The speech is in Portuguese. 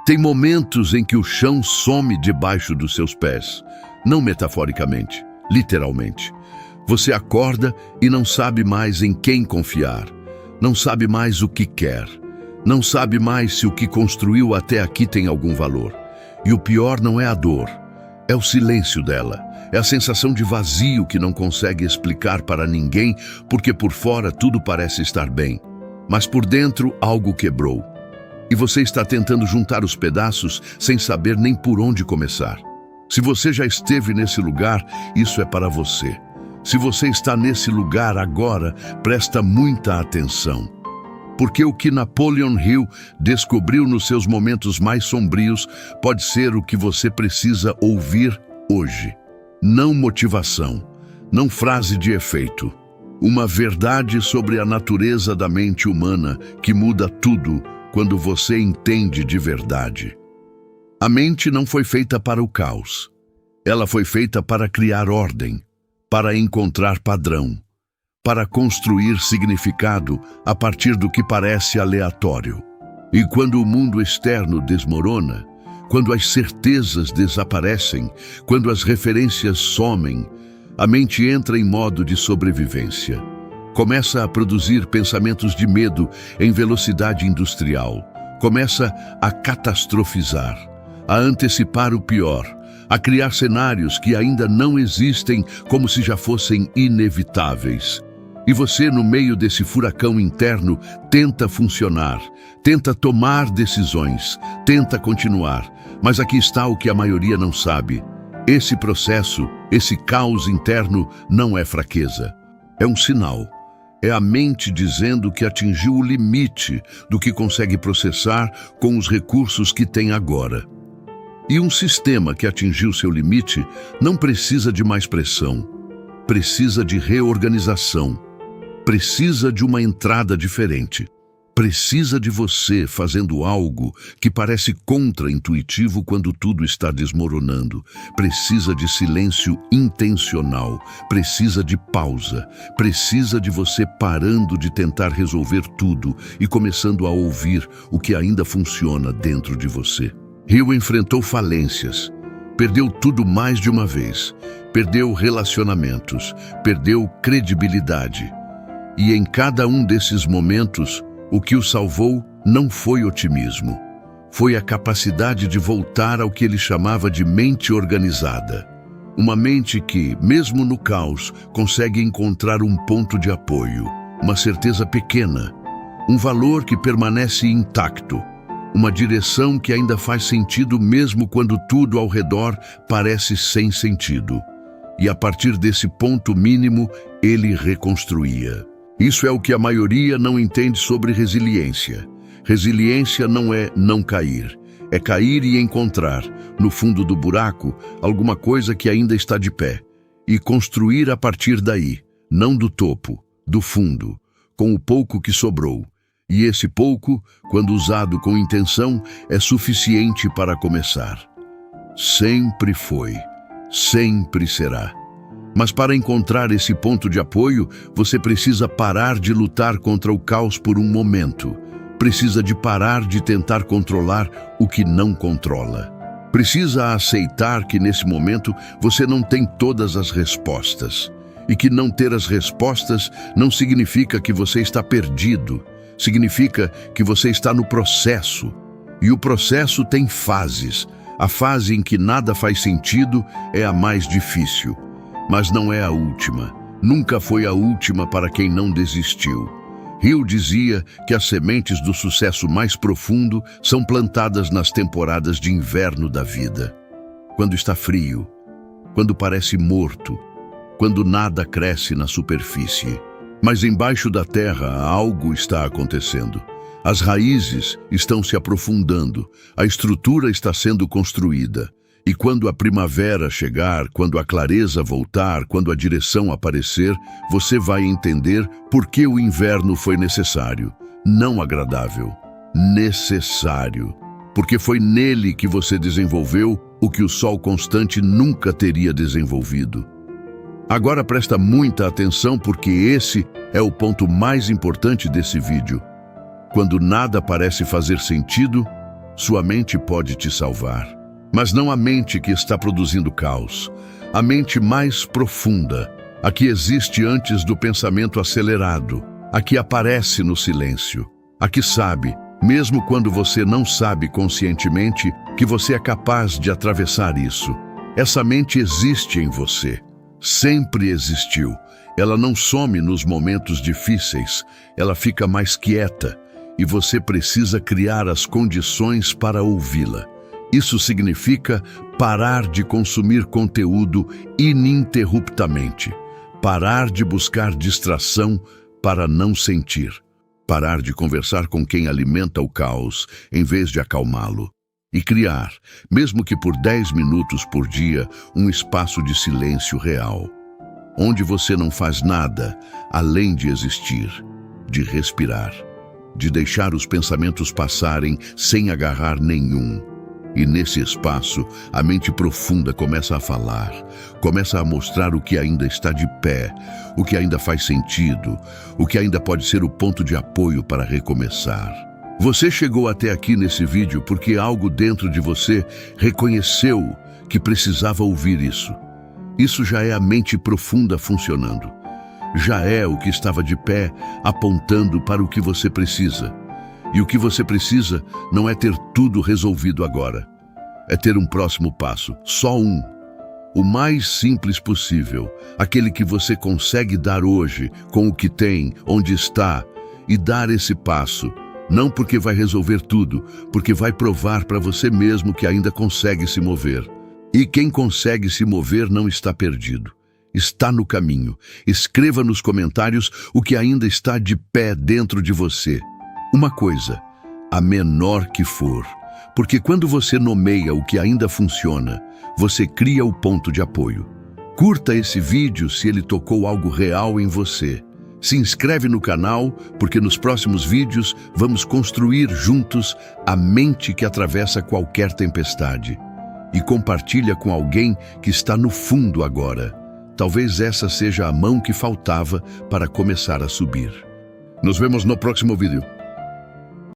Tem momentos em que o chão some debaixo dos seus pés, não metaforicamente, literalmente. Você acorda e não sabe mais em quem confiar, não sabe mais o que quer, não sabe mais se o que construiu até aqui tem algum valor. E o pior não é a dor, é o silêncio dela, é a sensação de vazio que não consegue explicar para ninguém, porque por fora tudo parece estar bem, mas por dentro algo quebrou. E você está tentando juntar os pedaços sem saber nem por onde começar. Se você já esteve nesse lugar, isso é para você. Se você está nesse lugar agora, presta muita atenção. Porque o que Napoleon Hill descobriu nos seus momentos mais sombrios pode ser o que você precisa ouvir hoje. Não motivação, não frase de efeito. Uma verdade sobre a natureza da mente humana que muda tudo quando você entende de verdade. A mente não foi feita para o caos. Ela foi feita para criar ordem, para encontrar padrão, para construir significado a partir do que parece aleatório. E quando o mundo externo desmorona, quando as certezas desaparecem, quando as referências somem, a mente entra em modo de sobrevivência. Começa a produzir pensamentos de medo em velocidade industrial. Começa a catastrofizar, a antecipar o pior, a criar cenários que ainda não existem como se já fossem inevitáveis. E você, no meio desse furacão interno, tenta funcionar, tenta tomar decisões, tenta continuar. Mas aqui está o que a maioria não sabe. Esse processo, esse caos interno, não é fraqueza. É um sinal. É a mente dizendo que atingiu o limite do que consegue processar com os recursos que tem agora. E um sistema que atingiu seu limite não precisa de mais pressão, precisa de reorganização, precisa de uma entrada diferente, precisa de você fazendo algo que parece contra-intuitivo quando tudo está desmoronando, precisa de silêncio intencional, precisa de pausa, precisa de você parando de tentar resolver tudo e começando a ouvir o que ainda funciona dentro de você. Hill enfrentou falências, perdeu tudo mais de uma vez, perdeu relacionamentos, perdeu credibilidade. E em cada um desses momentos, o que o salvou não foi otimismo, foi a capacidade de voltar ao que ele chamava de mente organizada. Uma mente que, mesmo no caos, consegue encontrar um ponto de apoio, uma certeza pequena, um valor que permanece intacto, uma direção que ainda faz sentido mesmo quando tudo ao redor parece sem sentido. E a partir desse ponto mínimo, ele reconstruía. Isso é o que a maioria não entende sobre resiliência. Resiliência não é não cair, é cair e encontrar, no fundo do buraco, alguma coisa que ainda está de pé, e construir a partir daí, não do topo, do fundo, com o pouco que sobrou. E esse pouco, quando usado com intenção, é suficiente para começar. Sempre foi, sempre será. Mas para encontrar esse ponto de apoio, você precisa parar de lutar contra o caos por um momento. Precisa de parar de tentar controlar o que não controla. Precisa aceitar que nesse momento você não tem todas as respostas. E que não ter as respostas não significa que você está perdido. Significa que você está no processo. E o processo tem fases. A fase em que nada faz sentido é a mais difícil. Mas não é a última. Nunca foi a última para quem não desistiu. Hill dizia que as sementes do sucesso mais profundo são plantadas nas temporadas de inverno da vida. Quando está frio, quando parece morto, quando nada cresce na superfície. Mas embaixo da terra algo está acontecendo. As raízes estão se aprofundando, a estrutura está sendo construída. E quando a primavera chegar, quando a clareza voltar, quando a direção aparecer, você vai entender por que o inverno foi necessário. Não agradável, necessário. Porque foi nele que você desenvolveu o que o sol constante nunca teria desenvolvido. Agora presta muita atenção porque esse é o ponto mais importante desse vídeo. Quando nada parece fazer sentido, sua mente pode te salvar. Mas não a mente que está produzindo caos. A mente mais profunda, a que existe antes do pensamento acelerado, a que aparece no silêncio, a que sabe, mesmo quando você não sabe conscientemente, que você é capaz de atravessar isso. Essa mente existe em você. Sempre existiu. Ela não some nos momentos difíceis, ela fica mais quieta e você precisa criar as condições para ouvi-la. Isso significa parar de consumir conteúdo ininterruptamente, parar de buscar distração para não sentir, parar de conversar com quem alimenta o caos em vez de acalmá-lo. E criar, mesmo que por 10 minutos por dia, um espaço de silêncio real, onde você não faz nada além de existir, de respirar, de deixar os pensamentos passarem sem agarrar nenhum. E nesse espaço, a mente profunda começa a falar, começa a mostrar o que ainda está de pé, o que ainda faz sentido, o que ainda pode ser o ponto de apoio para recomeçar. Você chegou até aqui nesse vídeo porque algo dentro de você reconheceu que precisava ouvir isso. Isso já é a mente profunda funcionando. Já é o que estava de pé, apontando para o que você precisa. E o que você precisa não é ter tudo resolvido agora. É ter um próximo passo, só um. O mais simples possível, aquele que você consegue dar hoje, com o que tem, onde está, e dar esse passo. Não porque vai resolver tudo, porque vai provar para você mesmo que ainda consegue se mover. E quem consegue se mover não está perdido. Está no caminho. Escreva nos comentários o que ainda está de pé dentro de você. Uma coisa, a menor que for. Porque quando você nomeia o que ainda funciona, você cria o ponto de apoio. Curta esse vídeo se ele tocou algo real em você. Se inscreve no canal, porque nos próximos vídeos vamos construir juntos a mente que atravessa qualquer tempestade. E compartilha com alguém que está no fundo agora. Talvez essa seja a mão que faltava para começar a subir. Nos vemos no próximo vídeo.